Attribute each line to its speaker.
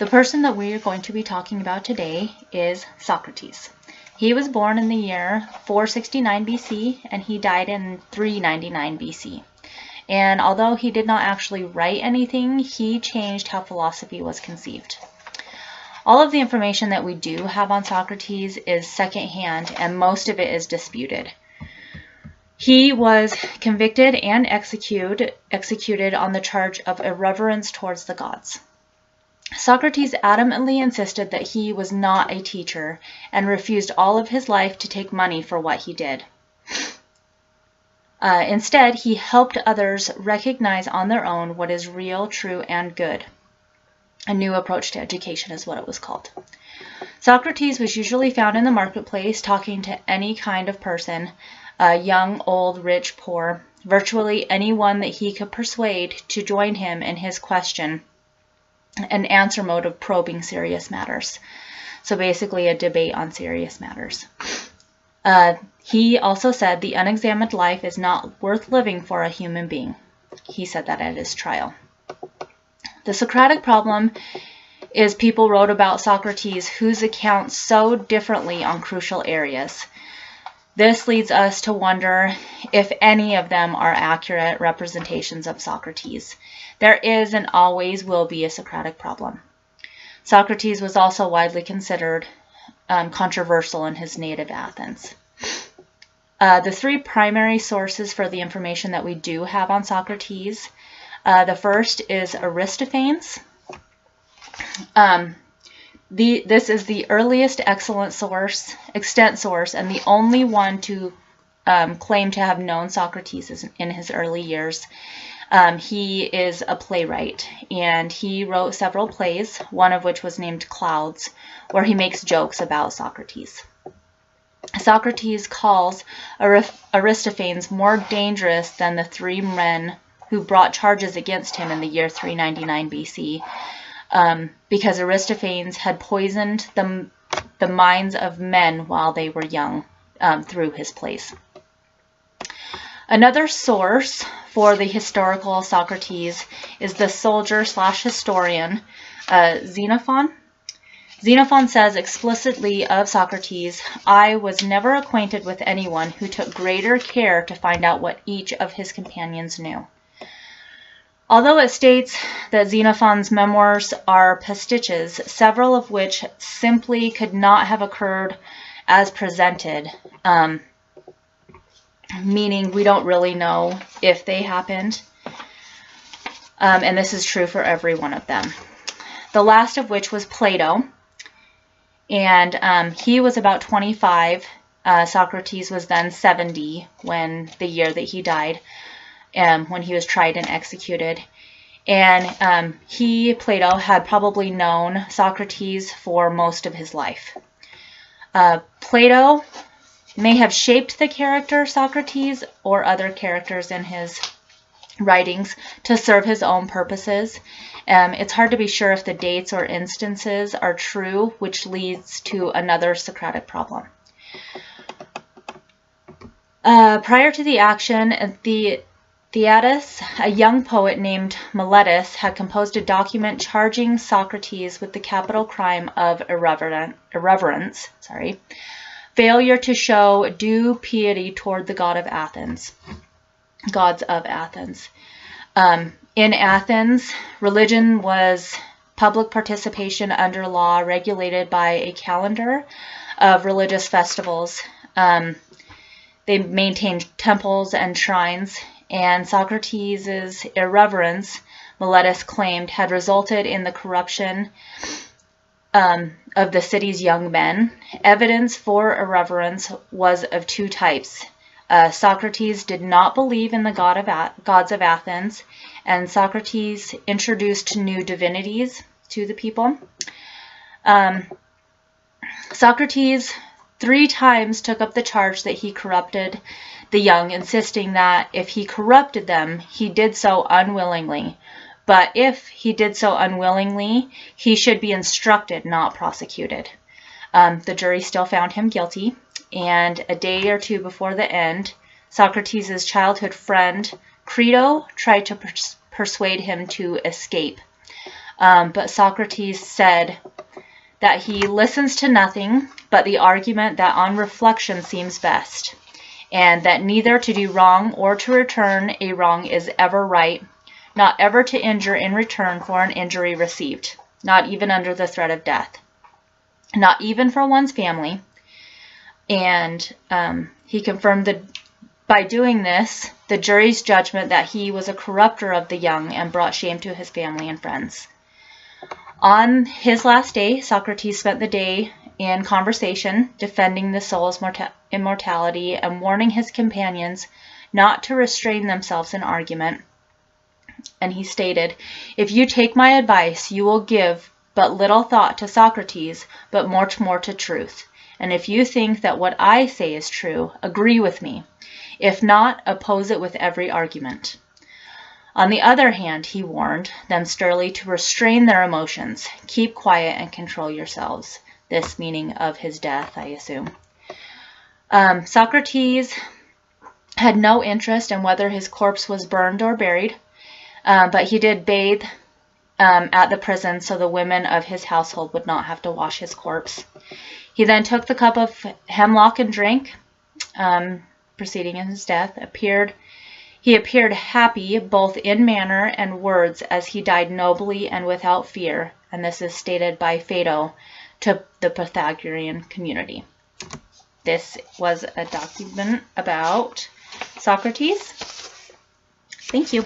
Speaker 1: The person that we are going to be talking about today is Socrates. He was born in the year 469 BC and he died in 399 BC. And although he did not actually write anything, he changed how philosophy was conceived. All of the information that we do have on Socrates is secondhand, and most of it is disputed. He was convicted and executed on the charge of irreverence towards the gods. Socrates adamantly insisted that he was not a teacher and refused all of his life to take money for what he did. Instead, he helped others recognize on their own what is real, true, and good. A new approach to education is what it was called. Socrates was usually found in the marketplace talking to any kind of person, young, old, rich, poor, virtually anyone that he could persuade to join him in his question and answer mode of probing serious matters. So basically a debate on serious matters. He also said the unexamined life is not worth living for a human being. He said that at his trial. The Socratic problem is people wrote about Socrates whose accounts so differently on crucial areas. This leads us to wonder if any of them are accurate representations of Socrates. There is and always will be a Socratic problem. Socrates was also widely considered controversial in his native Athens. The three primary sources for the information that we do have on Socrates, the first is Aristophanes. This is the earliest extant source, and the only one to claim to have known Socrates in his early years. He is a playwright, and he wrote several plays, one of which was named Clouds, where he makes jokes about Socrates. Socrates calls Aristophanes more dangerous than the three men who brought charges against him in the year 399 BC, because Aristophanes had poisoned the minds of men while they were young through his plays. Another source for the historical Socrates is the soldier/historian Xenophon. Xenophon says explicitly of Socrates, "I was never acquainted with anyone who took greater care to find out what each of his companions knew." Although it states that Xenophon's memoirs are pastiches, several of which simply could not have occurred as presented, meaning we don't really know if they happened, and this is true for every one of them. The last of which was Plato, and he was about 25. Socrates was then 70 when the year that he died, when he was tried and executed. And Plato, had probably known Socrates for most of his life. Plato may have shaped the character Socrates or other characters in his writings to serve his own purposes. It's hard to be sure if the dates or instances are true, which leads to another Socratic problem. Prior to the action, Theaetetus, a young poet named Miletus, had composed a document charging Socrates with the capital crime of irreverence, failure to show due piety toward the gods of Athens. In Athens, religion was public participation under law regulated by a calendar of religious festivals. They maintained temples and shrines, and Socrates' irreverence, Miletus claimed, had resulted in the corruption of the city's young men. Evidence for irreverence was of two types. Socrates did not believe in the gods of Athens, and Socrates introduced new divinities to the people. Socrates 3 times took up the charge that he corrupted the young, insisting that if he corrupted them, he did so unwillingly. But if he did so unwillingly, he should be instructed, not prosecuted. The jury still found him guilty, and a day or two before the end, Socrates' childhood friend Crito tried to persuade him to escape. but Socrates said that he listens to nothing but the argument that on reflection seems best, and that neither to do wrong or to return a wrong is ever right, not ever to injure in return for an injury received, not even under the threat of death, not even for one's family. And he confirmed that by doing this, the jury's judgment that he was a corrupter of the young and brought shame to his family and friends. On his last day, Socrates spent the day in conversation, defending the soul's immortality and warning his companions not to restrain themselves in argument. And he stated, "If you take my advice, you will give but little thought to Socrates, but much more to truth. And if you think that what I say is true, agree with me. If not, oppose it with every argument." On the other hand, he warned them sternly to restrain their emotions, keep quiet, and control yourselves. This meaning of his death, I assume. Socrates had no interest in whether his corpse was burned or buried, but he did bathe at the prison so the women of his household would not have to wash his corpse. He then took the cup of hemlock and drank, preceding his death. He appeared happy both in manner and words as he died nobly and without fear, and this is stated by Phaedo to the Pythagorean community. This was a document about Socrates. Thank you.